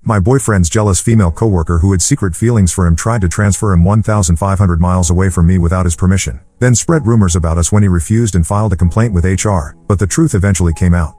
My boyfriend's jealous female coworker who had secret feelings for him tried to transfer him 1,500 miles away from me without his permission, then spread rumors about us when he refused and filed a complaint with HR, but the truth eventually came out.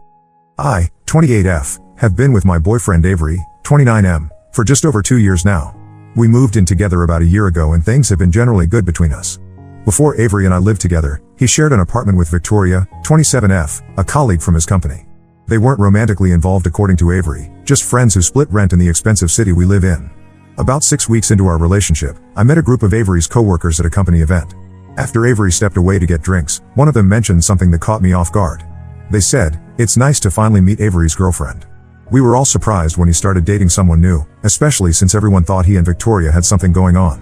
I, 28F, have been with my boyfriend Avery, 29M, for just over 2 years now. We moved in together about a year ago and things have been generally good between us. Before Avery and I lived together, he shared an apartment with Victoria, 27F, a colleague from his company. They weren't romantically involved according to Avery, just friends who split rent in the expensive city we live in. About 6 weeks into our relationship, I met a group of Avery's coworkers at a company event. After Avery stepped away to get drinks, one of them mentioned something that caught me off guard. They said, "It's nice to finally meet Avery's girlfriend." We were all surprised when he started dating someone new, especially since everyone thought he and Victoria had something going on.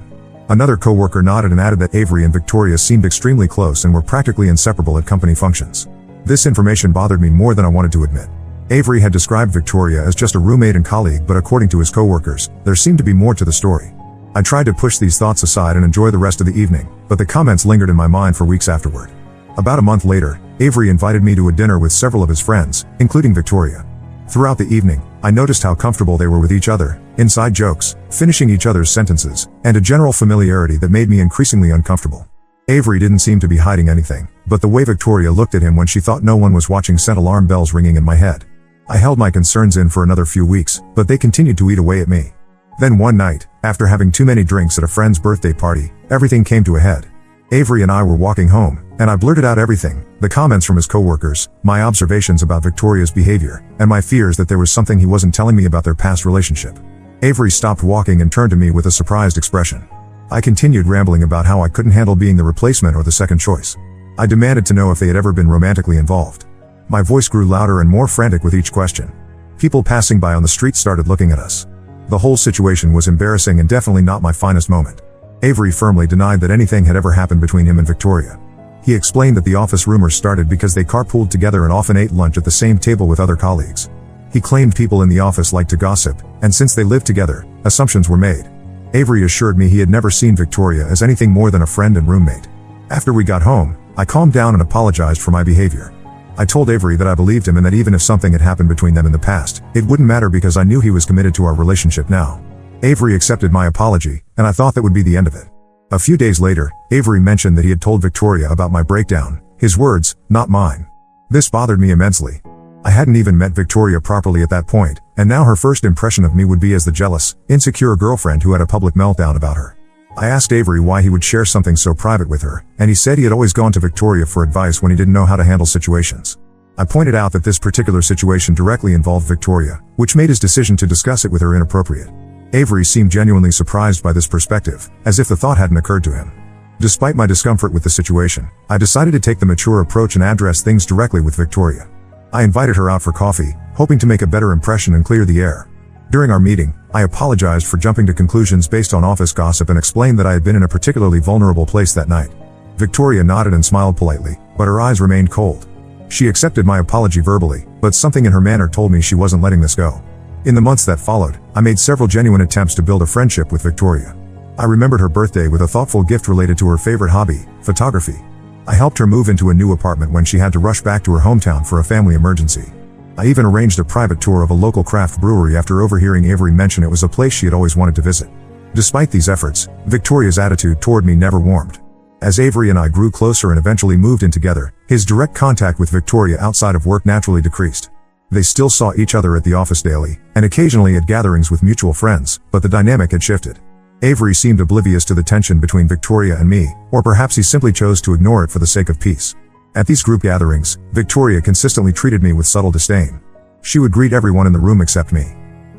Another coworker nodded and added that Avery and Victoria seemed extremely close and were practically inseparable at company functions. This information bothered me more than I wanted to admit. Avery had described Victoria as just a roommate and colleague, but according to his coworkers, there seemed to be more to the story. I tried to push these thoughts aside and enjoy the rest of the evening, but the comments lingered in my mind for weeks afterward. About a month later, Avery invited me to a dinner with several of his friends, including Victoria. Throughout the evening, I noticed how comfortable they were with each other, inside jokes, finishing each other's sentences, and a general familiarity that made me increasingly uncomfortable. Avery didn't seem to be hiding anything, but the way Victoria looked at him when she thought no one was watching sent alarm bells ringing in my head. I held my concerns in for another few weeks, but they continued to eat away at me. Then one night, after having too many drinks at a friend's birthday party, everything came to a head. Avery and I were walking home, and I blurted out everything, the comments from his coworkers, my observations about Victoria's behavior, and my fears that there was something he wasn't telling me about their past relationship. Avery stopped walking and turned to me with a surprised expression. I continued rambling about how I couldn't handle being the replacement or the second choice. I demanded to know if they had ever been romantically involved. My voice grew louder and more frantic with each question. People passing by on the street started looking at us. The whole situation was embarrassing and definitely not my finest moment. Avery firmly denied that anything had ever happened between him and Victoria. He explained that the office rumors started because they carpooled together and often ate lunch at the same table with other colleagues. He claimed people in the office liked to gossip, and since they lived together, assumptions were made. Avery assured me he had never seen Victoria as anything more than a friend and roommate. After we got home, I calmed down and apologized for my behavior. I told Avery that I believed him and that even if something had happened between them in the past, it wouldn't matter because I knew he was committed to our relationship now. Avery accepted my apology, and I thought that would be the end of it. A few days later, Avery mentioned that he had told Victoria about my breakdown, his words, not mine. This bothered me immensely. I hadn't even met Victoria properly at that point, and now her first impression of me would be as the jealous, insecure girlfriend who had a public meltdown about her. I asked Avery why he would share something so private with her, and he said he had always gone to Victoria for advice when he didn't know how to handle situations. I pointed out that this particular situation directly involved Victoria, which made his decision to discuss it with her inappropriate. Avery seemed genuinely surprised by this perspective, as if the thought hadn't occurred to him. Despite my discomfort with the situation, I decided to take the mature approach and address things directly with Victoria. I invited her out for coffee, hoping to make a better impression and clear the air. During our meeting, I apologized for jumping to conclusions based on office gossip and explained that I had been in a particularly vulnerable place that night. Victoria nodded and smiled politely, but her eyes remained cold. She accepted my apology verbally, but something in her manner told me she wasn't letting this go. In the months that followed, I made several genuine attempts to build a friendship with Victoria. I remembered her birthday with a thoughtful gift related to her favorite hobby, photography. I helped her move into a new apartment when she had to rush back to her hometown for a family emergency. I even arranged a private tour of a local craft brewery after overhearing Avery mention it was a place she had always wanted to visit. Despite these efforts, Victoria's attitude toward me never warmed. As Avery and I grew closer and eventually moved in together, his direct contact with Victoria outside of work naturally decreased. They still saw each other at the office daily, and occasionally at gatherings with mutual friends, but the dynamic had shifted. Avery seemed oblivious to the tension between Victoria and me, or perhaps he simply chose to ignore it for the sake of peace. At these group gatherings, Victoria consistently treated me with subtle disdain. She would greet everyone in the room except me.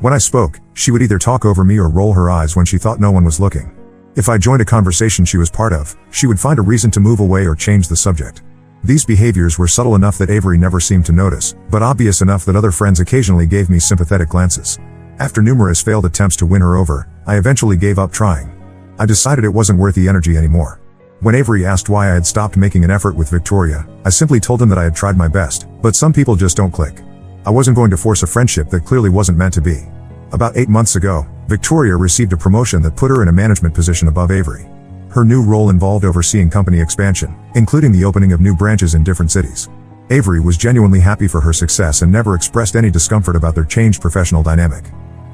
When I spoke, she would either talk over me or roll her eyes when she thought no one was looking. If I joined a conversation she was part of, she would find a reason to move away or change the subject. These behaviors were subtle enough that Avery never seemed to notice, but obvious enough that other friends occasionally gave me sympathetic glances. After numerous failed attempts to win her over, I eventually gave up trying. I decided it wasn't worth the energy anymore. When Avery asked why I had stopped making an effort with Victoria, I simply told him that I had tried my best, but some people just don't click. I wasn't going to force a friendship that clearly wasn't meant to be. About 8 months ago, Victoria received a promotion that put her in a management position above Avery. Her new role involved overseeing company expansion, including the opening of new branches in different cities. Avery was genuinely happy for her success and never expressed any discomfort about their changed professional dynamic.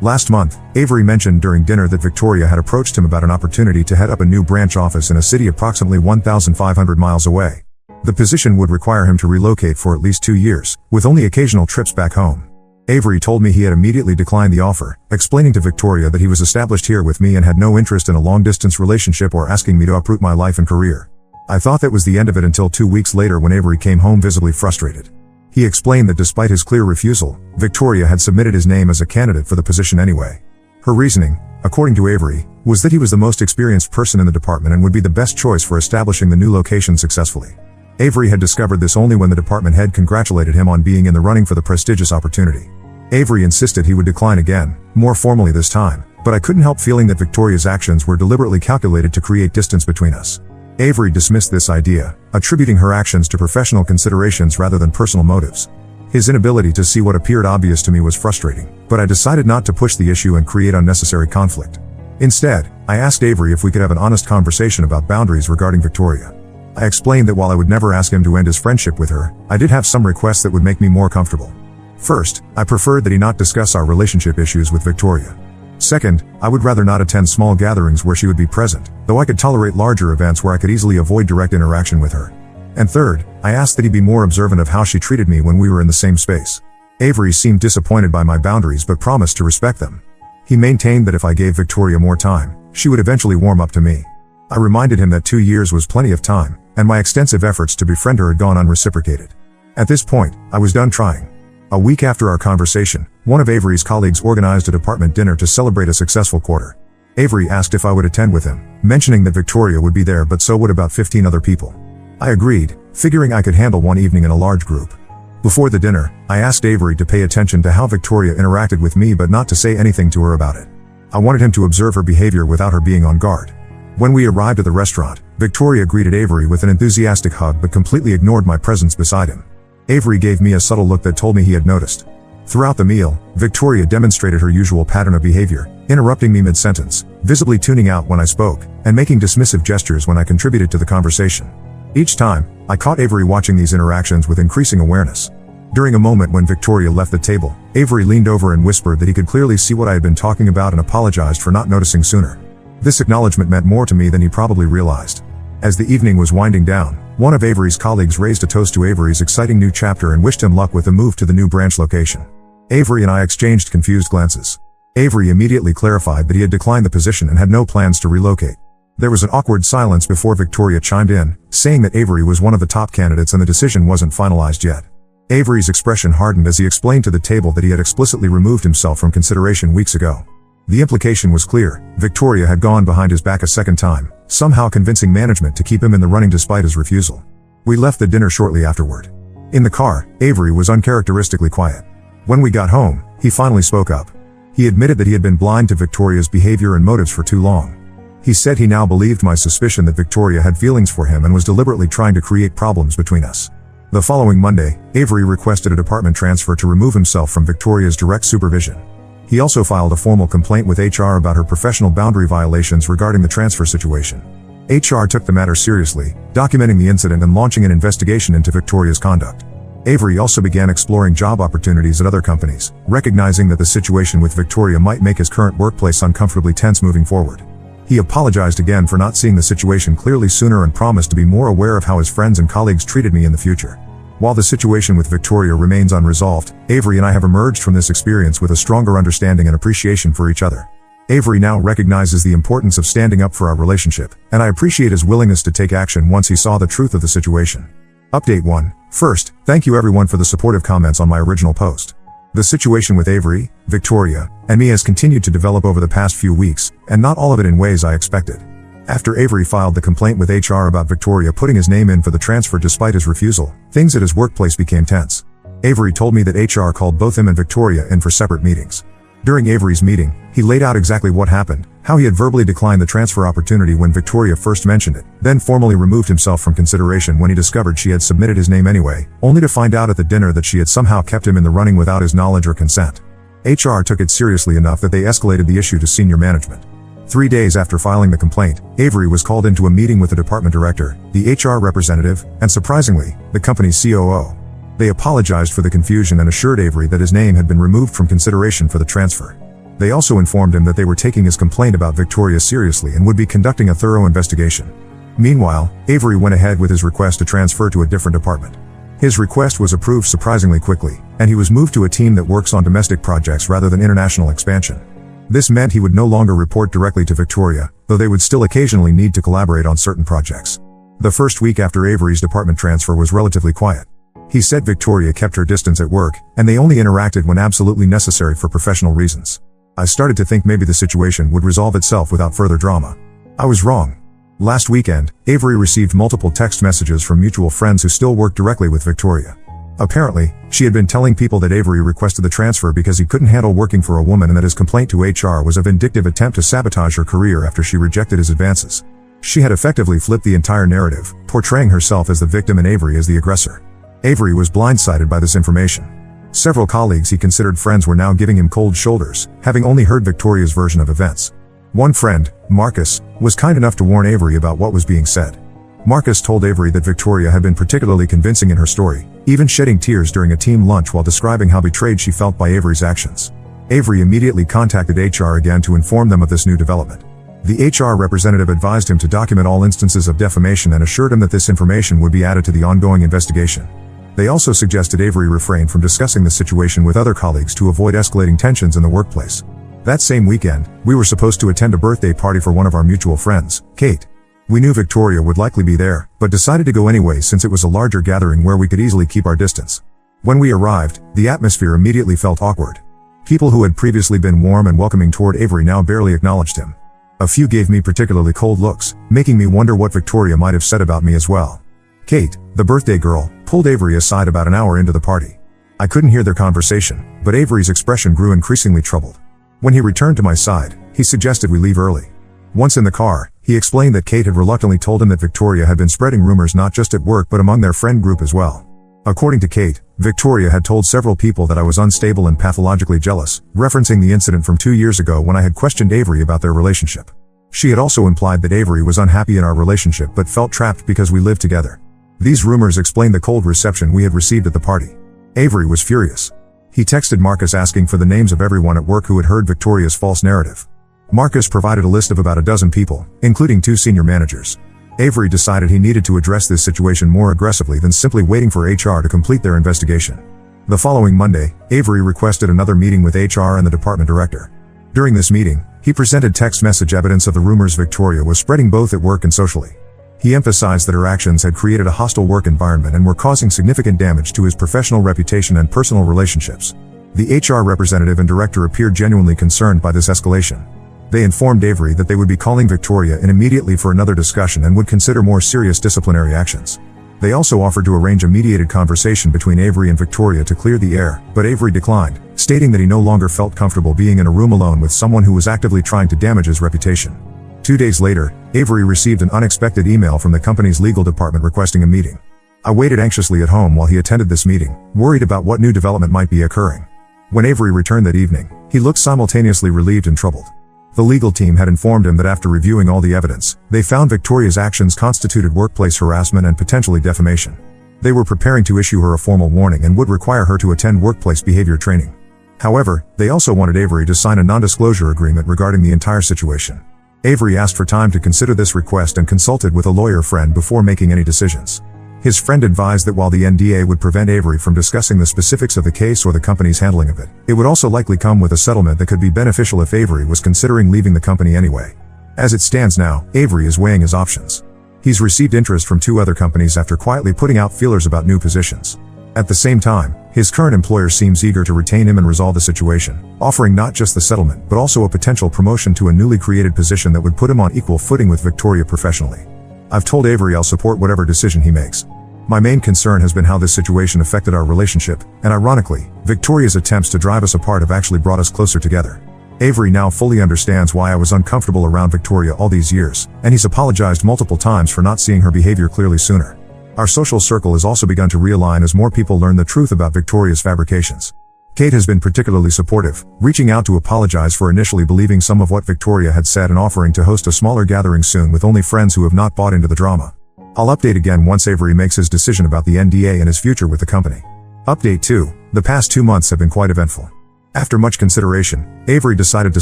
Last month, Avery mentioned during dinner that Victoria had approached him about an opportunity to head up a new branch office in a city approximately 1,500 miles away. The position would require him to relocate for at least 2 years, with only occasional trips back home. Avery told me he had immediately declined the offer, explaining to Victoria that he was established here with me and had no interest in a long-distance relationship or asking me to uproot my life and career. I thought that was the end of it until 2 weeks later when Avery came home visibly frustrated. He explained that despite his clear refusal, Victoria had submitted his name as a candidate for the position anyway. Her reasoning, according to Avery, was that he was the most experienced person in the department and would be the best choice for establishing the new location successfully. Avery had discovered this only when the department head congratulated him on being in the running for the prestigious opportunity. Avery insisted he would decline again, more formally this time, but I couldn't help feeling that Victoria's actions were deliberately calculated to create distance between us. Avery dismissed this idea, attributing her actions to professional considerations rather than personal motives. His inability to see what appeared obvious to me was frustrating, but I decided not to push the issue and create unnecessary conflict. Instead, I asked Avery if we could have an honest conversation about boundaries regarding Victoria. I explained that while I would never ask him to end his friendship with her, I did have some requests that would make me more comfortable. First, I preferred that he not discuss our relationship issues with Victoria. Second, I would rather not attend small gatherings where she would be present, though I could tolerate larger events where I could easily avoid direct interaction with her. And third, I asked that he be more observant of how she treated me when we were in the same space. Avery seemed disappointed by my boundaries but promised to respect them. He maintained that if I gave Victoria more time, she would eventually warm up to me. I reminded him that 2 years was plenty of time, and my extensive efforts to befriend her had gone unreciprocated. At this point, I was done trying. A week after our conversation, one of Avery's colleagues organized a department dinner to celebrate a successful quarter. Avery asked if I would attend with him, mentioning that Victoria would be there but so would about 15 other people. I agreed, figuring I could handle one evening in a large group. Before the dinner, I asked Avery to pay attention to how Victoria interacted with me but not to say anything to her about it. I wanted him to observe her behavior without her being on guard. When we arrived at the restaurant, Victoria greeted Avery with an enthusiastic hug but completely ignored my presence beside him. Avery gave me a subtle look that told me he had noticed. Throughout the meal, Victoria demonstrated her usual pattern of behavior, interrupting me mid-sentence, visibly tuning out when I spoke, and making dismissive gestures when I contributed to the conversation. Each time, I caught Avery watching these interactions with increasing awareness. During a moment when Victoria left the table, Avery leaned over and whispered that he could clearly see what I had been talking about and apologized for not noticing sooner. This acknowledgement meant more to me than he probably realized. As the evening was winding down, one of Avery's colleagues raised a toast to Avery's exciting new chapter and wished him luck with the move to the new branch location. Avery and I exchanged confused glances. Avery immediately clarified that he had declined the position and had no plans to relocate. There was an awkward silence before Victoria chimed in, saying that Avery was one of the top candidates and the decision wasn't finalized yet. Avery's expression hardened as he explained to the table that he had explicitly removed himself from consideration weeks ago. The implication was clear: Victoria had gone behind his back a second time, somehow convincing management to keep him in the running despite his refusal. We left the dinner shortly afterward. In the car, Avery was uncharacteristically quiet. When we got home, he finally spoke up. He admitted that he had been blind to Victoria's behavior and motives for too long. He said he now believed my suspicion that Victoria had feelings for him and was deliberately trying to create problems between us. The following Monday, Avery requested a department transfer to remove himself from Victoria's direct supervision. He also filed a formal complaint with HR about her professional boundary violations regarding the transfer situation. HR took the matter seriously, documenting the incident and launching an investigation into Victoria's conduct. Avery also began exploring job opportunities at other companies, recognizing that the situation with Victoria might make his current workplace uncomfortably tense moving forward. He apologized again for not seeing the situation clearly sooner and promised to be more aware of how his friends and colleagues treated me in the future. While the situation with Victoria remains unresolved, Avery and I have emerged from this experience with a stronger understanding and appreciation for each other. Avery now recognizes the importance of standing up for our relationship, and I appreciate his willingness to take action once he saw the truth of the situation. Update 1. First, thank you everyone for the supportive comments on my original post. The situation with Avery, Victoria, and me has continued to develop over the past few weeks, and not all of it in ways I expected. After Avery filed the complaint with HR about Victoria putting his name in for the transfer despite his refusal, things at his workplace became tense. Avery told me that HR called both him and Victoria in for separate meetings. During Avery's meeting, he laid out exactly what happened, how he had verbally declined the transfer opportunity when Victoria first mentioned it, then formally removed himself from consideration when he discovered she had submitted his name anyway, only to find out at the dinner that she had somehow kept him in the running without his knowledge or consent. HR took it seriously enough that they escalated the issue to senior management. 3 days after filing the complaint, Avery was called into a meeting with the department director, the HR representative, and surprisingly, the company's COO. They apologized for the confusion and assured Avery that his name had been removed from consideration for the transfer. They also informed him that they were taking his complaint about Victoria seriously and would be conducting a thorough investigation. Meanwhile, Avery went ahead with his request to transfer to a different department. His request was approved surprisingly quickly, and he was moved to a team that works on domestic projects rather than international expansion. This meant he would no longer report directly to Victoria, though they would still occasionally need to collaborate on certain projects. The first week after Avery's department transfer was relatively quiet. He said Victoria kept her distance at work, and they only interacted when absolutely necessary for professional reasons. I started to think maybe the situation would resolve itself without further drama. I was wrong. Last weekend, Avery received multiple text messages from mutual friends who still work directly with Victoria. Apparently, she had been telling people that Avery requested the transfer because he couldn't handle working for a woman and that his complaint to HR was a vindictive attempt to sabotage her career after she rejected his advances. She had effectively flipped the entire narrative, portraying herself as the victim and Avery as the aggressor. Avery was blindsided by this information. Several colleagues he considered friends were now giving him cold shoulders, having only heard Victoria's version of events. One friend, Marcus, was kind enough to warn Avery about what was being said. Marcus told Avery that Victoria had been particularly convincing in her story, even shedding tears during a team lunch while describing how betrayed she felt by Avery's actions. Avery immediately contacted HR again to inform them of this new development. The HR representative advised him to document all instances of defamation and assured him that this information would be added to the ongoing investigation. They also suggested Avery refrain from discussing the situation with other colleagues to avoid escalating tensions in the workplace. That same weekend, we were supposed to attend a birthday party for one of our mutual friends, Kate. We knew Victoria would likely be there, but decided to go anyway since it was a larger gathering where we could easily keep our distance. When we arrived, the atmosphere immediately felt awkward. People who had previously been warm and welcoming toward Avery now barely acknowledged him. A few gave me particularly cold looks, making me wonder what Victoria might have said about me as well. Kate, the birthday girl, pulled Avery aside about an hour into the party. I couldn't hear their conversation, but Avery's expression grew increasingly troubled. When he returned to my side, he suggested we leave early. Once in the car, he explained that Kate had reluctantly told him that Victoria had been spreading rumors not just at work but among their friend group as well. According to Kate, Victoria had told several people that I was unstable and pathologically jealous, referencing the incident from 2 years ago when I had questioned Avery about their relationship. She had also implied that Avery was unhappy in our relationship but felt trapped because we lived together. These rumors explained the cold reception we had received at the party. Avery was furious. He texted Marcus asking for the names of everyone at work who had heard Victoria's false narrative. Marcus provided a list of about a dozen people, including 2 senior managers. Avery decided he needed to address this situation more aggressively than simply waiting for HR to complete their investigation. The following Monday, Avery requested another meeting with HR and the department director. During this meeting, he presented text message evidence of the rumors Victoria was spreading both at work and socially. He emphasized that her actions had created a hostile work environment and were causing significant damage to his professional reputation and personal relationships. The HR representative and director appeared genuinely concerned by this escalation. They informed Avery that they would be calling Victoria in immediately for another discussion and would consider more serious disciplinary actions. They also offered to arrange a mediated conversation between Avery and Victoria to clear the air, but Avery declined, stating that he no longer felt comfortable being in a room alone with someone who was actively trying to damage his reputation. 2 days later, Avery received an unexpected email from the company's legal department requesting a meeting. I waited anxiously at home while he attended this meeting, worried about what new development might be occurring. When Avery returned that evening, he looked simultaneously relieved and troubled. The legal team had informed him that after reviewing all the evidence, they found Victoria's actions constituted workplace harassment and potentially defamation. They were preparing to issue her a formal warning and would require her to attend workplace behavior training. However, they also wanted Avery to sign a non-disclosure agreement regarding the entire situation. Avery asked for time to consider this request and consulted with a lawyer friend before making any decisions. His friend advised that while the NDA would prevent Avery from discussing the specifics of the case or the company's handling of it, it would also likely come with a settlement that could be beneficial if Avery was considering leaving the company anyway. As it stands now, Avery is weighing his options. He's received interest from 2 other companies after quietly putting out feelers about new positions. At the same time, his current employer seems eager to retain him and resolve the situation, offering not just the settlement but also a potential promotion to a newly created position that would put him on equal footing with Victoria professionally. I've told Avery I'll support whatever decision he makes. My main concern has been how this situation affected our relationship, and ironically, Victoria's attempts to drive us apart have actually brought us closer together. Avery now fully understands why I was uncomfortable around Victoria all these years, and he's apologized multiple times for not seeing her behavior clearly sooner. Our social circle has also begun to realign as more people learn the truth about Victoria's fabrications. Kate has been particularly supportive, reaching out to apologize for initially believing some of what Victoria had said and offering to host a smaller gathering soon with only friends who have not bought into the drama. I'll update again once Avery makes his decision about the NDA and his future with the company. Update 2. The past 2 months have been quite eventful. After much consideration, Avery decided to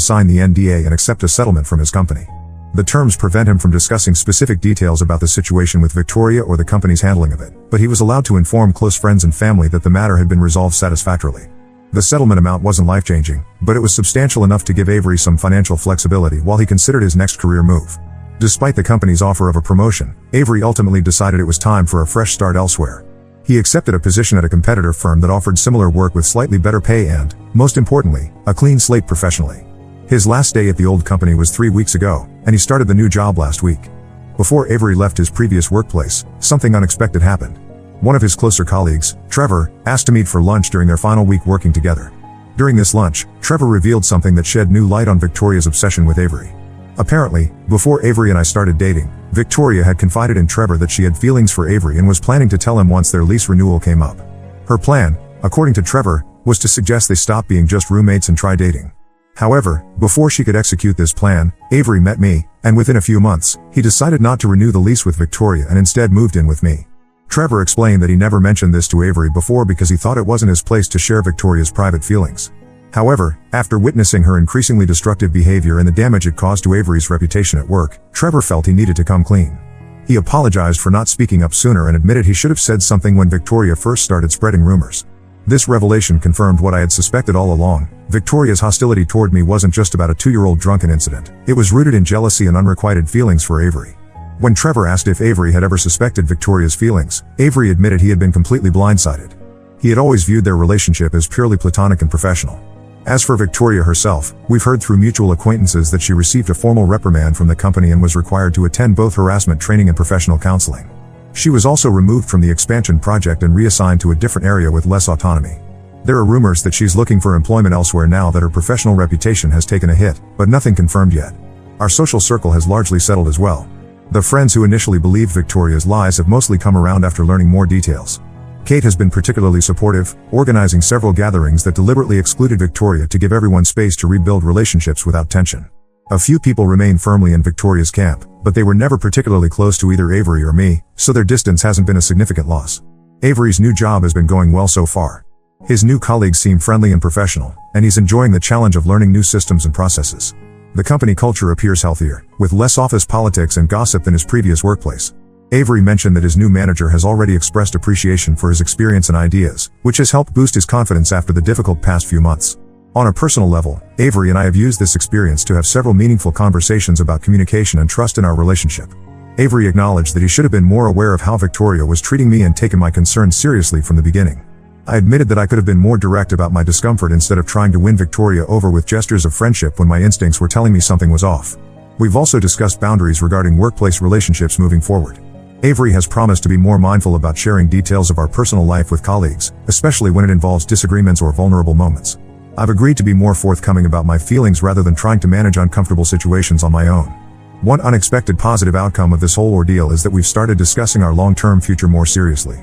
sign the NDA and accept a settlement from his company. The terms prevent him from discussing specific details about the situation with Victoria or the company's handling of it, but he was allowed to inform close friends and family that the matter had been resolved satisfactorily. The settlement amount wasn't life-changing, but it was substantial enough to give Avery some financial flexibility while he considered his next career move. Despite the company's offer of a promotion, Avery ultimately decided it was time for a fresh start elsewhere. He accepted a position at a competitor firm that offered similar work with slightly better pay and, most importantly, a clean slate professionally. His last day at the old company was 3 weeks ago, and he started the new job last week. Before Avery left his previous workplace, something unexpected happened. One of his closer colleagues, Trevor, asked to meet for lunch during their final week working together. During this lunch, Trevor revealed something that shed new light on Victoria's obsession with Avery. Apparently, before Avery and I started dating, Victoria had confided in Trevor that she had feelings for Avery and was planning to tell him once their lease renewal came up. Her plan, according to Trevor, was to suggest they stop being just roommates and try dating. However, before she could execute this plan, Avery met me, and within a few months, he decided not to renew the lease with Victoria and instead moved in with me. Trevor explained that he never mentioned this to Avery before because he thought it wasn't his place to share Victoria's private feelings. However, after witnessing her increasingly destructive behavior and the damage it caused to Avery's reputation at work, Trevor felt he needed to come clean. He apologized for not speaking up sooner and admitted he should have said something when Victoria first started spreading rumors. This revelation confirmed what I had suspected all along. Victoria's hostility toward me wasn't just about a 2-year-old drunken incident. It was rooted in jealousy and unrequited feelings for Avery. When Trevor asked if Avery had ever suspected Victoria's feelings, Avery admitted he had been completely blindsided. He had always viewed their relationship as purely platonic and professional. As for Victoria herself, we've heard through mutual acquaintances that she received a formal reprimand from the company and was required to attend both harassment training and professional counseling. She was also removed from the expansion project and reassigned to a different area with less autonomy. There are rumors that she's looking for employment elsewhere now that her professional reputation has taken a hit, but nothing confirmed yet. Our social circle has largely settled as well. The friends who initially believed Victoria's lies have mostly come around after learning more details. Kate has been particularly supportive, organizing several gatherings that deliberately excluded Victoria to give everyone space to rebuild relationships without tension. A few people remain firmly in Victoria's camp, but they were never particularly close to either Avery or me, so their distance hasn't been a significant loss. Avery's new job has been going well so far. His new colleagues seem friendly and professional, and he's enjoying the challenge of learning new systems and processes. The company culture appears healthier, with less office politics and gossip than his previous workplace. Avery mentioned that his new manager has already expressed appreciation for his experience and ideas, which has helped boost his confidence after the difficult past few months. On a personal level, Avery and I have used this experience to have several meaningful conversations about communication and trust in our relationship. Avery acknowledged that he should have been more aware of how Victoria was treating me and taken my concerns seriously from the beginning. I admitted that I could have been more direct about my discomfort instead of trying to win Victoria over with gestures of friendship when my instincts were telling me something was off. We've also discussed boundaries regarding workplace relationships moving forward. Avery has promised to be more mindful about sharing details of our personal life with colleagues, especially when it involves disagreements or vulnerable moments. I've agreed to be more forthcoming about my feelings rather than trying to manage uncomfortable situations on my own. One unexpected positive outcome of this whole ordeal is that we've started discussing our long-term future more seriously.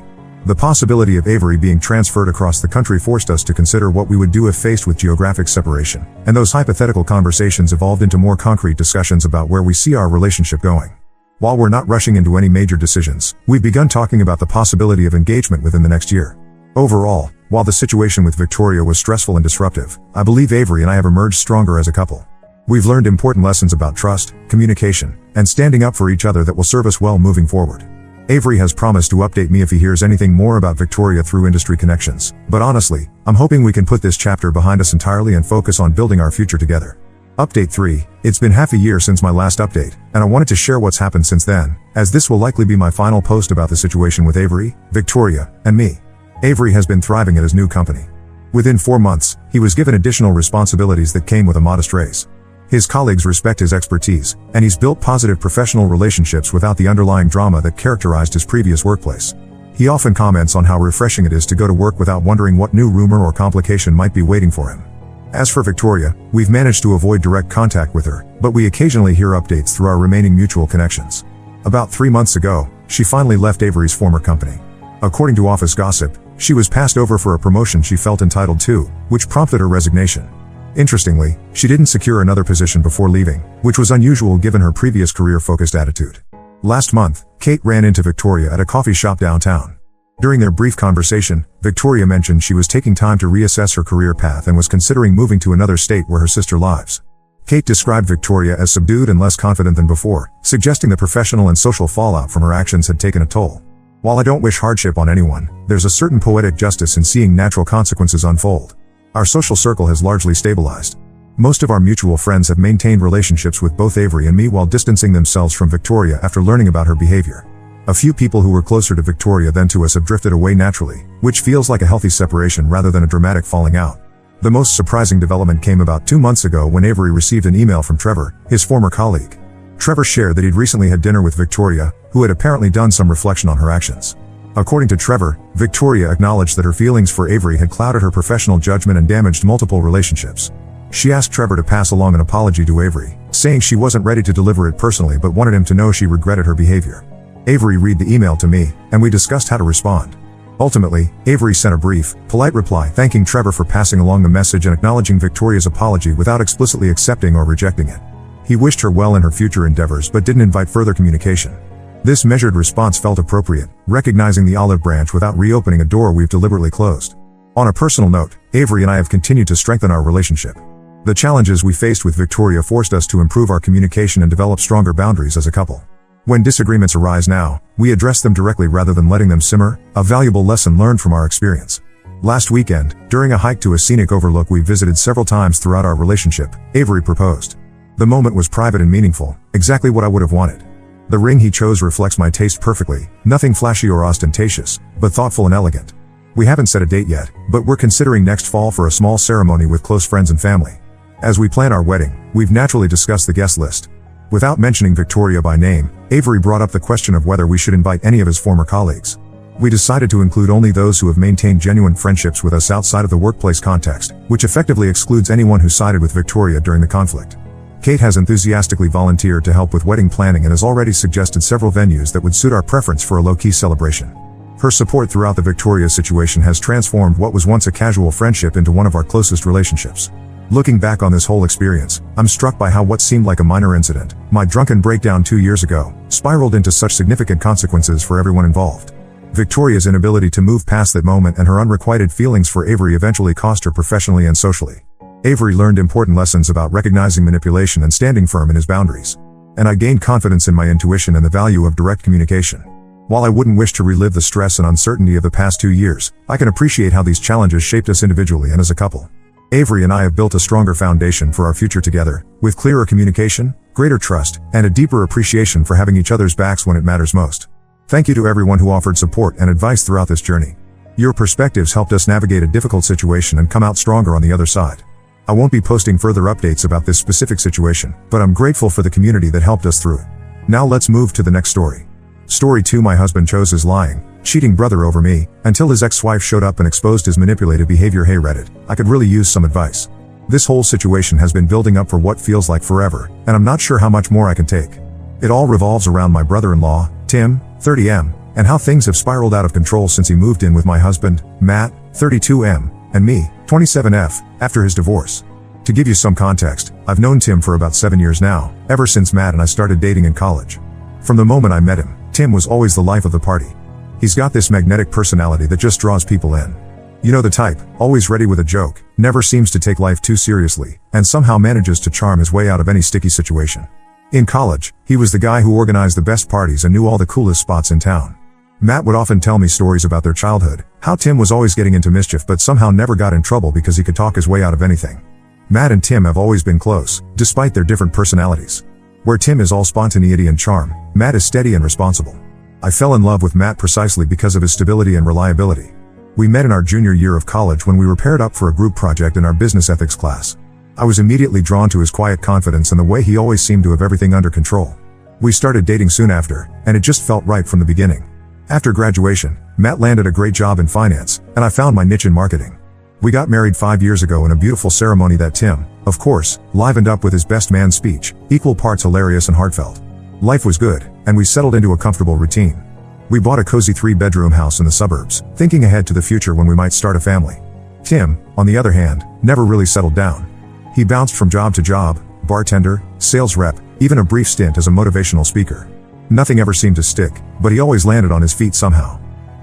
The possibility of Avery being transferred across the country forced us to consider what we would do if faced with geographic separation, and those hypothetical conversations evolved into more concrete discussions about where we see our relationship going. While we're not rushing into any major decisions, we've begun talking about the possibility of engagement within the next year. Overall, while the situation with Victoria was stressful and disruptive, I believe Avery and I have emerged stronger as a couple. We've learned important lessons about trust, communication, and standing up for each other that will serve us well moving forward. Avery has promised to update me if he hears anything more about Victoria through industry connections, but honestly, I'm hoping we can put this chapter behind us entirely and focus on building our future together. Update 3. It's been half a year since my last update, and I wanted to share what's happened since then, as this will likely be my final post about the situation with Avery, Victoria, and me. Avery has been thriving at his new company. Within 4 months, he was given additional responsibilities that came with a modest raise. His colleagues respect his expertise, and he's built positive professional relationships without the underlying drama that characterized his previous workplace. He often comments on how refreshing it is to go to work without wondering what new rumor or complication might be waiting for him. As for Victoria, we've managed to avoid direct contact with her, but we occasionally hear updates through our remaining mutual connections. About 3 months ago, she finally left Avery's former company. According to office gossip, she was passed over for a promotion she felt entitled to, which prompted her resignation. Interestingly, she didn't secure another position before leaving, which was unusual given her previous career-focused attitude. Last month, Kate ran into Victoria at a coffee shop downtown. During their brief conversation, Victoria mentioned she was taking time to reassess her career path and was considering moving to another state where her sister lives. Kate described Victoria as subdued and less confident than before, suggesting the professional and social fallout from her actions had taken a toll. While I don't wish hardship on anyone, there's a certain poetic justice in seeing natural consequences unfold. Our social circle has largely stabilized. Most of our mutual friends have maintained relationships with both Avery and me while distancing themselves from Victoria after learning about her behavior. A few people who were closer to Victoria than to us have drifted away naturally, which feels like a healthy separation rather than a dramatic falling out. The most surprising development came about 2 months ago when Avery received an email from Trevor, his former colleague. Trevor shared that he'd recently had dinner with Victoria, who had apparently done some reflection on her actions. According to Trevor, Victoria acknowledged that her feelings for Avery had clouded her professional judgment and damaged multiple relationships. She asked Trevor to pass along an apology to Avery, saying she wasn't ready to deliver it personally but wanted him to know she regretted her behavior. Avery read the email to me, and we discussed how to respond. Ultimately, Avery sent a brief, polite reply thanking Trevor for passing along the message and acknowledging Victoria's apology without explicitly accepting or rejecting it. He wished her well in her future endeavors but didn't invite further communication. This measured response felt appropriate, recognizing the olive branch without reopening a door we've deliberately closed. On a personal note, Avery and I have continued to strengthen our relationship. The challenges we faced with Victoria forced us to improve our communication and develop stronger boundaries as a couple. When disagreements arise now, we address them directly rather than letting them simmer, a valuable lesson learned from our experience. Last weekend, during a hike to a scenic overlook we visited several times throughout our relationship, Avery proposed. The moment was private and meaningful, exactly what I would have wanted. The ring he chose reflects my taste perfectly, nothing flashy or ostentatious, but thoughtful and elegant. We haven't set a date yet, but we're considering next fall for a small ceremony with close friends and family. As we plan our wedding, we've naturally discussed the guest list. Without mentioning Victoria by name, Avery brought up the question of whether we should invite any of his former colleagues. We decided to include only those who have maintained genuine friendships with us outside of the workplace context, which effectively excludes anyone who sided with Victoria during the conflict. Kate has enthusiastically volunteered to help with wedding planning and has already suggested several venues that would suit our preference for a low-key celebration. Her support throughout the Victoria situation has transformed what was once a casual friendship into one of our closest relationships. Looking back on this whole experience, I'm struck by how what seemed like a minor incident, my drunken breakdown 2 years ago, spiraled into such significant consequences for everyone involved. Victoria's inability to move past that moment and her unrequited feelings for Avery eventually cost her professionally and socially. Avery learned important lessons about recognizing manipulation and standing firm in his boundaries. And I gained confidence in my intuition and the value of direct communication. While I wouldn't wish to relive the stress and uncertainty of the past 2 years, I can appreciate how these challenges shaped us individually and as a couple. Avery and I have built a stronger foundation for our future together, with clearer communication, greater trust, and a deeper appreciation for having each other's backs when it matters most. Thank you to everyone who offered support and advice throughout this journey. Your perspectives helped us navigate a difficult situation and come out stronger on the other side. I won't be posting further updates about this specific situation, but I'm grateful for the community that helped us through it. Now let's move to the next story. Story 2. My husband chose his lying, cheating brother over me, until his ex-wife showed up and exposed his manipulative behavior. Hey Reddit, I could really use some advice. This whole situation has been building up for what feels like forever, and I'm not sure how much more I can take. It all revolves around my brother-in-law, Tim, 30M, and how things have spiraled out of control since he moved in with my husband, Matt, 32M, and me, 27F, after his divorce. To give you some context, I've known Tim for about 7 years now, ever since Matt and I started dating in college. From the moment I met him, Tim was always the life of the party. He's got this magnetic personality that just draws people in. You know the type, always ready with a joke, never seems to take life too seriously, and somehow manages to charm his way out of any sticky situation. In college, he was the guy who organized the best parties and knew all the coolest spots in town. Matt would often tell me stories about their childhood, how Tim was always getting into mischief but somehow never got in trouble because he could talk his way out of anything. Matt and Tim have always been close, despite their different personalities. Where Tim is all spontaneity and charm, Matt is steady and responsible. I fell in love with Matt precisely because of his stability and reliability. We met in our junior year of college when we were paired up for a group project in our business ethics class. I was immediately drawn to his quiet confidence and the way he always seemed to have everything under control. We started dating soon after, and it just felt right from the beginning. After graduation, Matt landed a great job in finance, and I found my niche in marketing. We got married 5 years ago in a beautiful ceremony that Tim, of course, livened up with his best man speech, equal parts hilarious and heartfelt. Life was good, and we settled into a comfortable routine. We bought a cozy 3-bedroom house in the suburbs, thinking ahead to the future when we might start a family. Tim, on the other hand, never really settled down. He bounced from job to job, bartender, sales rep, even a brief stint as a motivational speaker. Nothing ever seemed to stick, but he always landed on his feet somehow.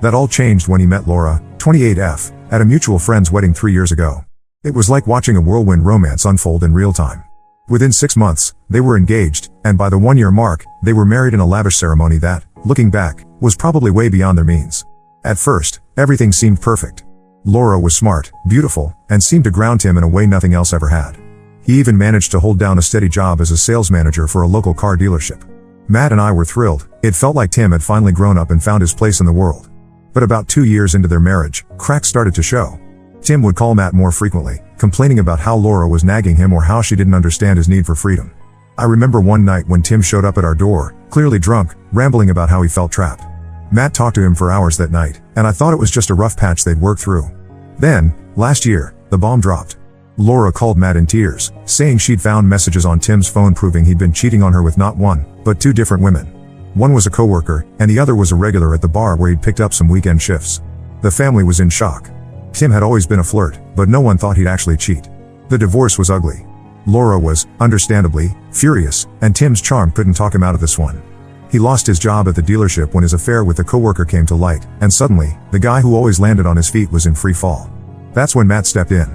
That all changed when he met Laura, 28F, at a mutual friend's wedding 3 years ago. It was like watching a whirlwind romance unfold in real time. Within 6 months, they were engaged, and by the 1-year mark, they were married in a lavish ceremony that, looking back, was probably way beyond their means. At first, everything seemed perfect. Laura was smart, beautiful, and seemed to ground Tim in a way nothing else ever had. He even managed to hold down a steady job as a sales manager for a local car dealership. Matt and I were thrilled. It felt like Tim had finally grown up and found his place in the world. But about 2 years into their marriage, cracks started to show. Tim would call Matt more frequently, complaining about how Laura was nagging him or how she didn't understand his need for freedom. I remember one night when Tim showed up at our door, clearly drunk, rambling about how he felt trapped. Matt talked to him for hours that night, and I thought it was just a rough patch they'd worked through. Then, last year, the bomb dropped. Laura called Matt in tears, saying she'd found messages on Tim's phone proving he'd been cheating on her with not one, but 2 different women. One was a coworker, and the other was a regular at the bar where he'd picked up some weekend shifts. The family was in shock. Tim had always been a flirt, but no one thought he'd actually cheat. The divorce was ugly. Laura was, understandably, furious, and Tim's charm couldn't talk him out of this one. He lost his job at the dealership when his affair with the coworker came to light, and suddenly, the guy who always landed on his feet was in free fall. That's when Matt stepped in.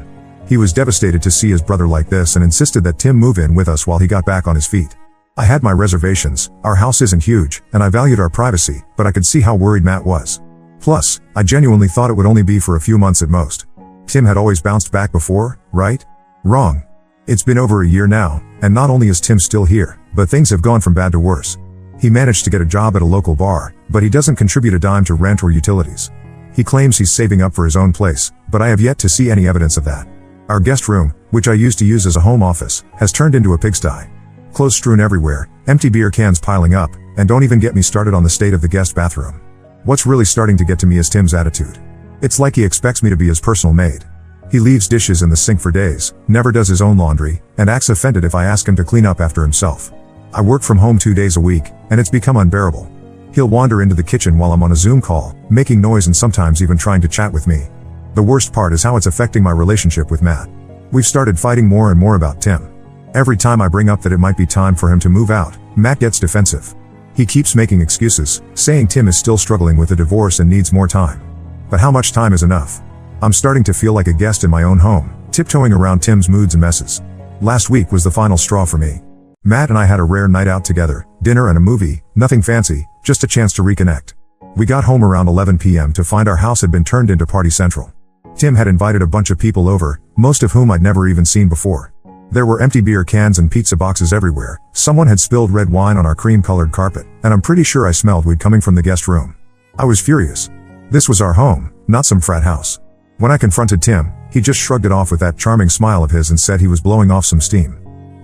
He was devastated to see his brother like this and insisted that Tim move in with us while he got back on his feet. I had my reservations. Our house isn't huge, and I valued our privacy, but I could see how worried Matt was. Plus, I genuinely thought it would only be for a few months at most. Tim had always bounced back before, right? Wrong. It's been over a year now, and not only is Tim still here, but things have gone from bad to worse. He managed to get a job at a local bar, but he doesn't contribute a dime to rent or utilities. He claims he's saving up for his own place, but I have yet to see any evidence of that. Our guest room, which I used to use as a home office, has turned into a pigsty. Clothes strewn everywhere, empty beer cans piling up, and don't even get me started on the state of the guest bathroom. What's really starting to get to me is Tim's attitude. It's like he expects me to be his personal maid. He leaves dishes in the sink for days, never does his own laundry, and acts offended if I ask him to clean up after himself. I work from home 2 days a week, and it's become unbearable. He'll wander into the kitchen while I'm on a Zoom call, making noise and sometimes even trying to chat with me. The worst part is how it's affecting my relationship with Matt. We've started fighting more and more about Tim. Every time I bring up that it might be time for him to move out, Matt gets defensive. He keeps making excuses, saying Tim is still struggling with a divorce and needs more time. But how much time is enough? I'm starting to feel like a guest in my own home, tiptoeing around Tim's moods and messes. Last week was the final straw for me. Matt and I had a rare night out together, dinner and a movie, nothing fancy, just a chance to reconnect. We got home around 11 p.m. to find our house had been turned into Party Central. Tim had invited a bunch of people over, most of whom I'd never even seen before. There were empty beer cans and pizza boxes everywhere. Someone had spilled red wine on our cream-colored carpet, and I'm pretty sure I smelled weed coming from the guest room. I was furious. This was our home, not some frat house. When I confronted Tim, he just shrugged it off with that charming smile of his and said he was blowing off some steam.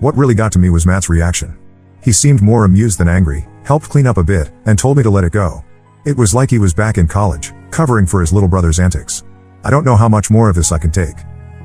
What really got to me was Matt's reaction. He seemed more amused than angry, helped clean up a bit, and told me to let it go. It was like he was back in college, covering for his little brother's antics. I don't know how much more of this I can take.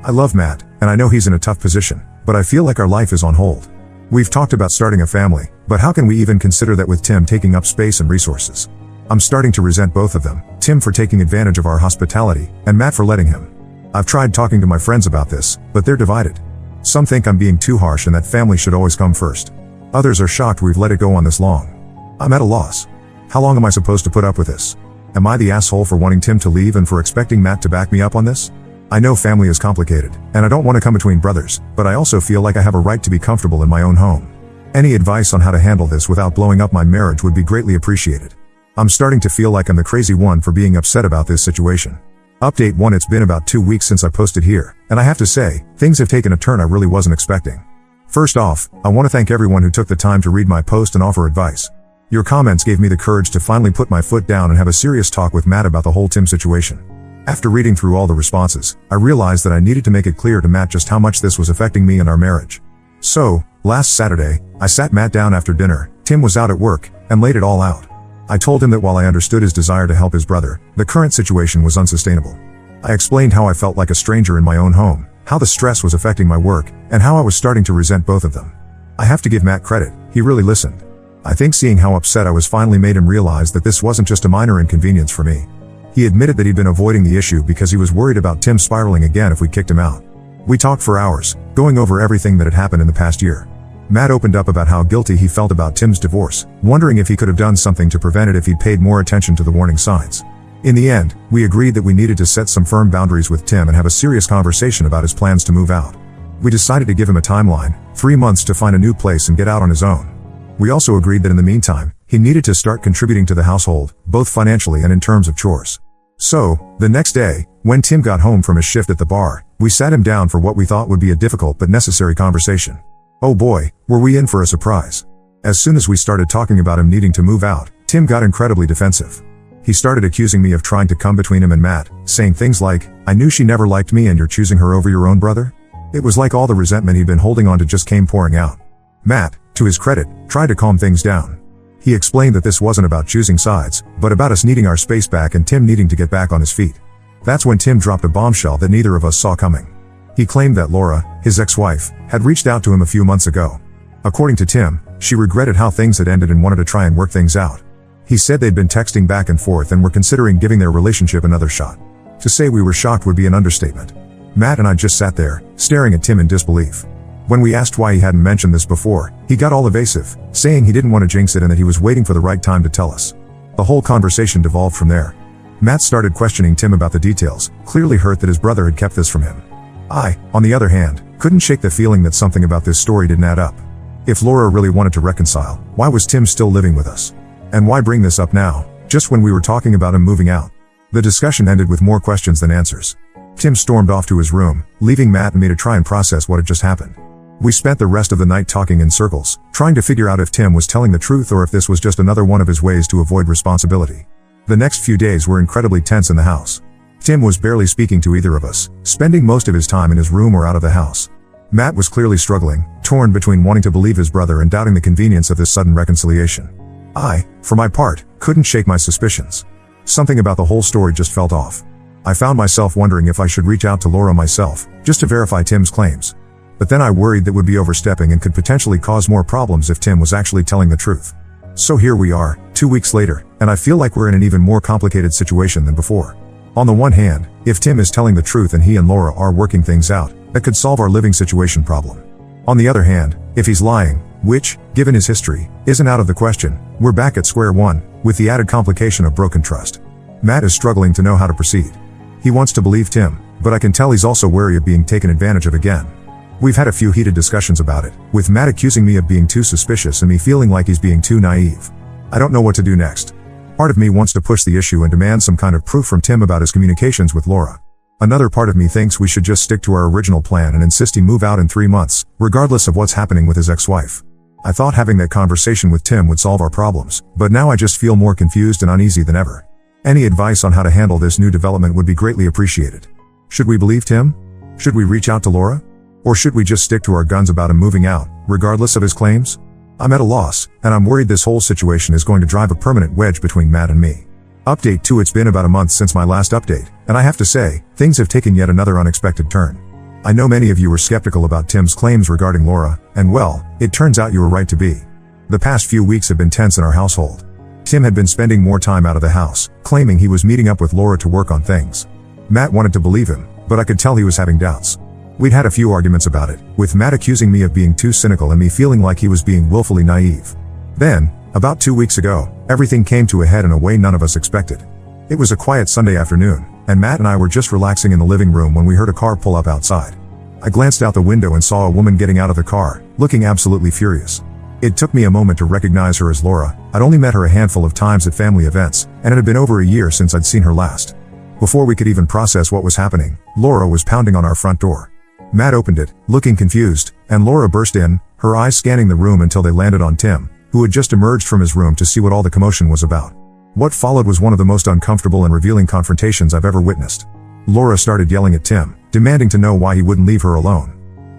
I love Matt, and I know he's in a tough position, but I feel like our life is on hold. We've talked about starting a family, but how can we even consider that with Tim taking up space and resources? I'm starting to resent both of them, Tim for taking advantage of our hospitality, and Matt for letting him. I've tried talking to my friends about this, but they're divided. Some think I'm being too harsh and that family should always come first. Others are shocked we've let it go on this long. I'm at a loss. How long am I supposed to put up with this? Am I the asshole for wanting Tim to leave and for expecting Matt to back me up on this? I know family is complicated, and I don't want to come between brothers, but I also feel like I have a right to be comfortable in my own home. Any advice on how to handle this without blowing up my marriage would be greatly appreciated. I'm starting to feel like I'm the crazy one for being upset about this situation. Update 1: It's been about 2 weeks since I posted here, and I have to say, things have taken a turn I really wasn't expecting. First off, I want to thank everyone who took the time to read my post and offer advice. Your comments gave me the courage to finally put my foot down and have a serious talk with Matt about the whole Tim situation. After reading through all the responses, I realized that I needed to make it clear to Matt just how much this was affecting me and our marriage. So, last Saturday, I sat Matt down after dinner. Tim was out at work, and laid it all out. I told him that while I understood his desire to help his brother, the current situation was unsustainable. I explained how I felt like a stranger in my own home, how the stress was affecting my work, and how I was starting to resent both of them. I have to give Matt credit, he really listened. I think seeing how upset I was finally made him realize that this wasn't just a minor inconvenience for me. He admitted that he'd been avoiding the issue because he was worried about Tim spiraling again if we kicked him out. We talked for hours, going over everything that had happened in the past year. Matt opened up about how guilty he felt about Tim's divorce, wondering if he could have done something to prevent it if he'd paid more attention to the warning signs. In the end, we agreed that we needed to set some firm boundaries with Tim and have a serious conversation about his plans to move out. We decided to give him a timeline, 3 months to find a new place and get out on his own. We also agreed that in the meantime, he needed to start contributing to the household, both financially and in terms of chores. So, the next day, when Tim got home from his shift at the bar, we sat him down for what we thought would be a difficult but necessary conversation. Oh boy, were we in for a surprise. As soon as we started talking about him needing to move out, Tim got incredibly defensive. He started accusing me of trying to come between him and Matt, saying things like, "I knew she never liked me and you're choosing her over your own brother?" It was like all the resentment he'd been holding on to just came pouring out. Matt, to his credit, tried to calm things down. He explained that this wasn't about choosing sides, but about us needing our space back and Tim needing to get back on his feet. That's when Tim dropped a bombshell that neither of us saw coming. He claimed that Laura, his ex-wife, had reached out to him a few months ago. According to Tim, she regretted how things had ended and wanted to try and work things out. He said they'd been texting back and forth and were considering giving their relationship another shot. To say we were shocked would be an understatement. Matt and I just sat there, staring at Tim in disbelief. When we asked why he hadn't mentioned this before, he got all evasive, saying he didn't want to jinx it and that he was waiting for the right time to tell us. The whole conversation devolved from there. Matt started questioning Tim about the details, clearly hurt that his brother had kept this from him. I, on the other hand, couldn't shake the feeling that something about this story didn't add up. If Laura really wanted to reconcile, why was Tim still living with us? And why bring this up now, just when we were talking about him moving out? The discussion ended with more questions than answers. Tim stormed off to his room, leaving Matt and me to try and process what had just happened. We spent the rest of the night talking in circles, trying to figure out if Tim was telling the truth or if this was just another one of his ways to avoid responsibility. The next few days were incredibly tense in the house. Tim was barely speaking to either of us, spending most of his time in his room or out of the house. Matt was clearly struggling, torn between wanting to believe his brother and doubting the convenience of this sudden reconciliation. I, for my part, couldn't shake my suspicions. Something about the whole story just felt off. I found myself wondering if I should reach out to Laura myself, just to verify Tim's claims. But then I worried that would be overstepping and could potentially cause more problems if Tim was actually telling the truth. So here we are, 2 weeks later, and I feel like we're in an even more complicated situation than before. On the one hand, if Tim is telling the truth and he and Laura are working things out, that could solve our living situation problem. On the other hand, if he's lying, which, given his history, isn't out of the question, we're back at square one, with the added complication of broken trust. Matt is struggling to know how to proceed. He wants to believe Tim, but I can tell he's also wary of being taken advantage of again. We've had a few heated discussions about it, with Matt accusing me of being too suspicious and me feeling like he's being too naive. I don't know what to do next. Part of me wants to push the issue and demand some kind of proof from Tim about his communications with Laura. Another part of me thinks we should just stick to our original plan and insist he move out in 3 months, regardless of what's happening with his ex-wife. I thought having that conversation with Tim would solve our problems, but now I just feel more confused and uneasy than ever. Any advice on how to handle this new development would be greatly appreciated. Should we believe Tim? Should we reach out to Laura? Or should we just stick to our guns about him moving out, regardless of his claims? I'm at a loss, and I'm worried this whole situation is going to drive a permanent wedge between Matt and me. Update 2: It's been about a month since my last update, and I have to say, things have taken yet another unexpected turn. I know many of you were skeptical about Tim's claims regarding Laura, and well, it turns out you were right to be. The past few weeks have been tense in our household. Tim had been spending more time out of the house, claiming he was meeting up with Laura to work on things. Matt wanted to believe him, but I could tell he was having doubts. We'd had a few arguments about it, with Matt accusing me of being too cynical and me feeling like he was being willfully naive. Then, about 2 weeks ago, everything came to a head in a way none of us expected. It was a quiet Sunday afternoon, and Matt and I were just relaxing in the living room when we heard a car pull up outside. I glanced out the window and saw a woman getting out of the car, looking absolutely furious. It took me a moment to recognize her as Laura. I'd only met her a handful of times at family events, and it had been over a year since I'd seen her last. Before we could even process what was happening, Laura was pounding on our front door. Matt opened it, looking confused, and Laura burst in, her eyes scanning the room until they landed on Tim, who had just emerged from his room to see what all the commotion was about. What followed was one of the most uncomfortable and revealing confrontations I've ever witnessed. Laura started yelling at Tim, demanding to know why he wouldn't leave her alone.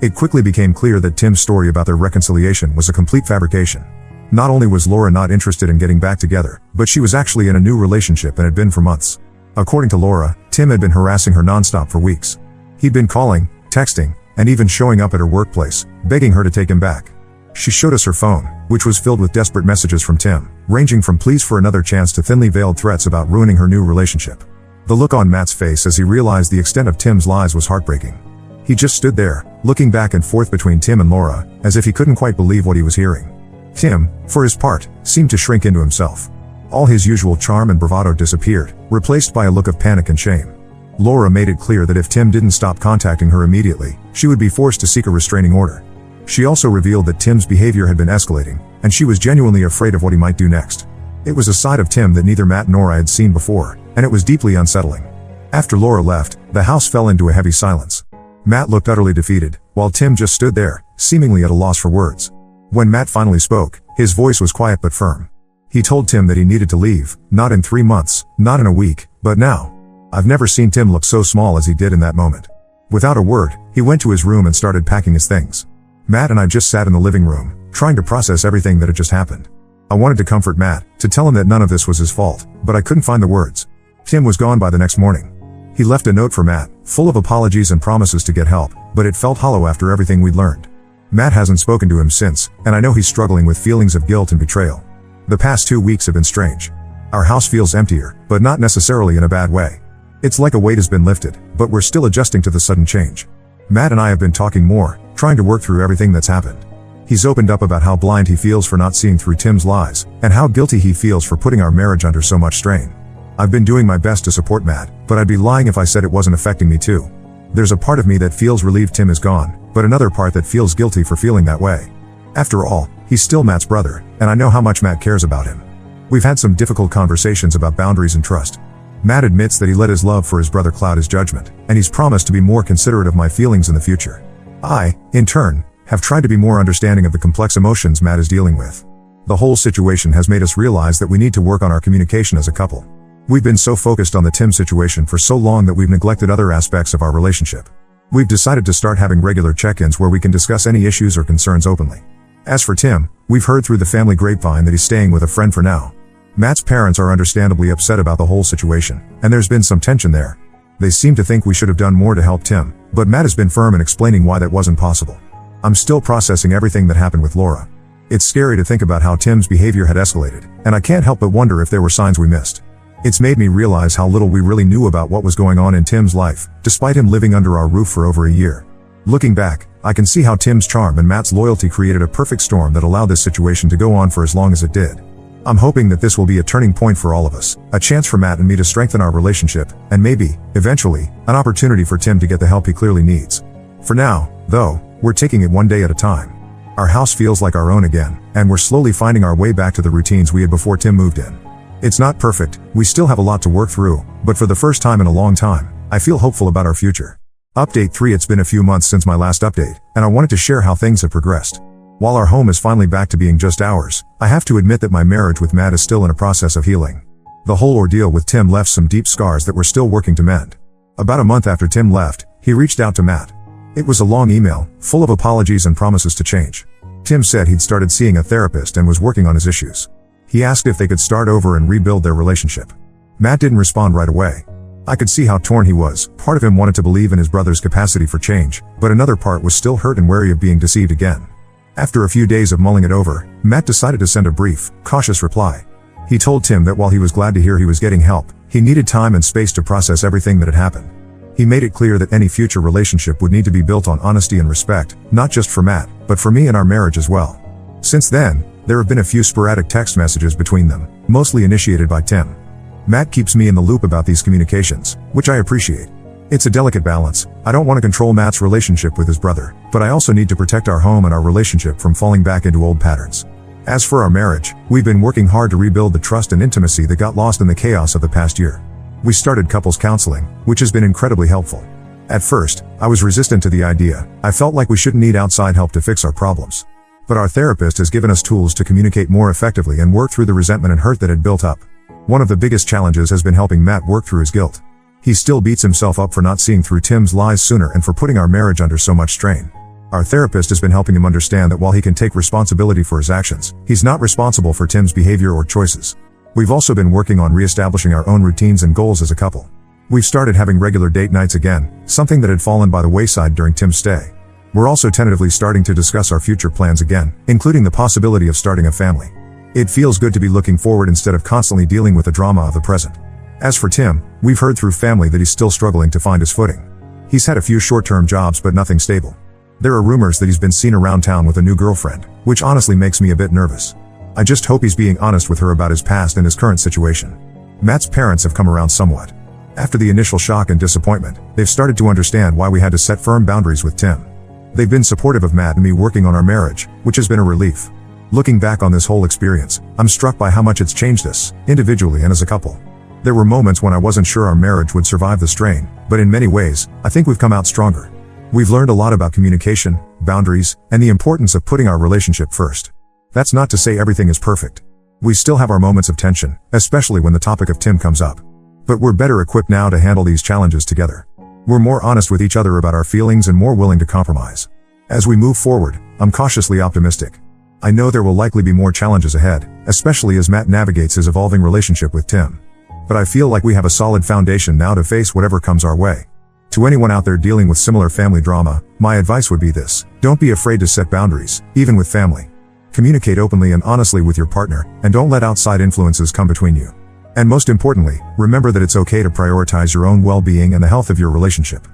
It quickly became clear that Tim's story about their reconciliation was a complete fabrication. Not only was Laura not interested in getting back together, but she was actually in a new relationship and had been for months. According to Laura, Tim had been harassing her nonstop for weeks. He'd been calling, texting, and even showing up at her workplace, begging her to take him back. She showed us her phone, which was filled with desperate messages from Tim, ranging from pleas for another chance to thinly veiled threats about ruining her new relationship. The look on Matt's face as he realized the extent of Tim's lies was heartbreaking. He just stood there, looking back and forth between Tim and Laura, as if he couldn't quite believe what he was hearing. Tim, for his part, seemed to shrink into himself. All his usual charm and bravado disappeared, replaced by a look of panic and shame. Laura made it clear that if Tim didn't stop contacting her immediately, she would be forced to seek a restraining order. She also revealed that Tim's behavior had been escalating, and she was genuinely afraid of what he might do next. It was a side of Tim that neither Matt nor I had seen before, and it was deeply unsettling. After Laura left, the house fell into a heavy silence. Matt looked utterly defeated, while Tim just stood there, seemingly at a loss for words. When Matt finally spoke, his voice was quiet but firm. He told Tim that he needed to leave, not in 3 months, not in a week, but now. I've never seen Tim look so small as he did in that moment. Without a word, he went to his room and started packing his things. Matt and I just sat in the living room, trying to process everything that had just happened. I wanted to comfort Matt, to tell him that none of this was his fault, but I couldn't find the words. Tim was gone by the next morning. He left a note for Matt, full of apologies and promises to get help, but it felt hollow after everything we'd learned. Matt hasn't spoken to him since, and I know he's struggling with feelings of guilt and betrayal. The past 2 weeks have been strange. Our house feels emptier, but not necessarily in a bad way. It's like a weight has been lifted, but we're still adjusting to the sudden change. Matt and I have been talking more, trying to work through everything that's happened. He's opened up about how blind he feels for not seeing through Tim's lies, and how guilty he feels for putting our marriage under so much strain. I've been doing my best to support Matt, but I'd be lying if I said it wasn't affecting me too. There's a part of me that feels relieved Tim is gone, but another part that feels guilty for feeling that way. After all, he's still Matt's brother, and I know how much Matt cares about him. We've had some difficult conversations about boundaries and trust. Matt admits that he let his love for his brother cloud his judgment, and he's promised to be more considerate of my feelings in the future. I, in turn, have tried to be more understanding of the complex emotions Matt is dealing with. The whole situation has made us realize that we need to work on our communication as a couple. We've been so focused on the Tim situation for so long that we've neglected other aspects of our relationship. We've decided to start having regular check-ins where we can discuss any issues or concerns openly. As for Tim, we've heard through the family grapevine that he's staying with a friend for now. Matt's parents are understandably upset about the whole situation, and there's been some tension there. They seem to think we should have done more to help Tim, but Matt has been firm in explaining why that wasn't possible. I'm still processing everything that happened with Laura. It's scary to think about how Tim's behavior had escalated, and I can't help but wonder if there were signs we missed. It's made me realize how little we really knew about what was going on in Tim's life, despite him living under our roof for over a year. Looking back, I can see how Tim's charm and Matt's loyalty created a perfect storm that allowed this situation to go on for as long as it did. I'm hoping that this will be a turning point for all of us, a chance for Matt and me to strengthen our relationship, and maybe, eventually, an opportunity for Tim to get the help he clearly needs. For now, though, we're taking it one day at a time. Our house feels like our own again, and we're slowly finding our way back to the routines we had before Tim moved in. It's not perfect, we still have a lot to work through, but for the first time in a long time, I feel hopeful about our future. Update 3. It's been a few months since my last update, and I wanted to share how things have progressed. While our home is finally back to being just ours, I have to admit that my marriage with Matt is still in a process of healing. The whole ordeal with Tim left some deep scars that we're still working to mend. About a month after Tim left, he reached out to Matt. It was a long email, full of apologies and promises to change. Tim said he'd started seeing a therapist and was working on his issues. He asked if they could start over and rebuild their relationship. Matt didn't respond right away. I could see how torn he was. Part of him wanted to believe in his brother's capacity for change, but another part was still hurt and wary of being deceived again. After a few days of mulling it over, Matt decided to send a brief, cautious reply. He told Tim that while he was glad to hear he was getting help, he needed time and space to process everything that had happened. He made it clear that any future relationship would need to be built on honesty and respect, not just for Matt, but for me and our marriage as well. Since then, there have been a few sporadic text messages between them, mostly initiated by Tim. Matt keeps me in the loop about these communications, which I appreciate. It's a delicate balance. I don't want to control Matt's relationship with his brother, but I also need to protect our home and our relationship from falling back into old patterns. As for our marriage, we've been working hard to rebuild the trust and intimacy that got lost in the chaos of the past year. We started couples counseling, which has been incredibly helpful. At first, I was resistant to the idea. I felt like we shouldn't need outside help to fix our problems. But our therapist has given us tools to communicate more effectively and work through the resentment and hurt that had built up. One of the biggest challenges has been helping Matt work through his guilt. He still beats himself up for not seeing through Tim's lies sooner and for putting our marriage under so much strain. Our therapist has been helping him understand that while he can take responsibility for his actions, he's not responsible for Tim's behavior or choices. We've also been working on reestablishing our own routines and goals as a couple. We've started having regular date nights again, something that had fallen by the wayside during Tim's stay. We're also tentatively starting to discuss our future plans again, including the possibility of starting a family. It feels good to be looking forward instead of constantly dealing with the drama of the present. As for Tim, we've heard through family that he's still struggling to find his footing. He's had a few short-term jobs but nothing stable. There are rumors that he's been seen around town with a new girlfriend, which honestly makes me a bit nervous. I just hope he's being honest with her about his past and his current situation. Matt's parents have come around somewhat. After the initial shock and disappointment, they've started to understand why we had to set firm boundaries with Tim. They've been supportive of Matt and me working on our marriage, which has been a relief. Looking back on this whole experience, I'm struck by how much it's changed us, individually and as a couple. There were moments when I wasn't sure our marriage would survive the strain, but in many ways, I think we've come out stronger. We've learned a lot about communication, boundaries, and the importance of putting our relationship first. That's not to say everything is perfect. We still have our moments of tension, especially when the topic of Tim comes up. But we're better equipped now to handle these challenges together. We're more honest with each other about our feelings and more willing to compromise. As we move forward, I'm cautiously optimistic. I know there will likely be more challenges ahead, especially as Matt navigates his evolving relationship with Tim. But I feel like we have a solid foundation now to face whatever comes our way. To anyone out there dealing with similar family drama, my advice would be this: don't be afraid to set boundaries, even with family. Communicate openly and honestly with your partner, and don't let outside influences come between you. And most importantly, remember that it's okay to prioritize your own well-being and the health of your relationship.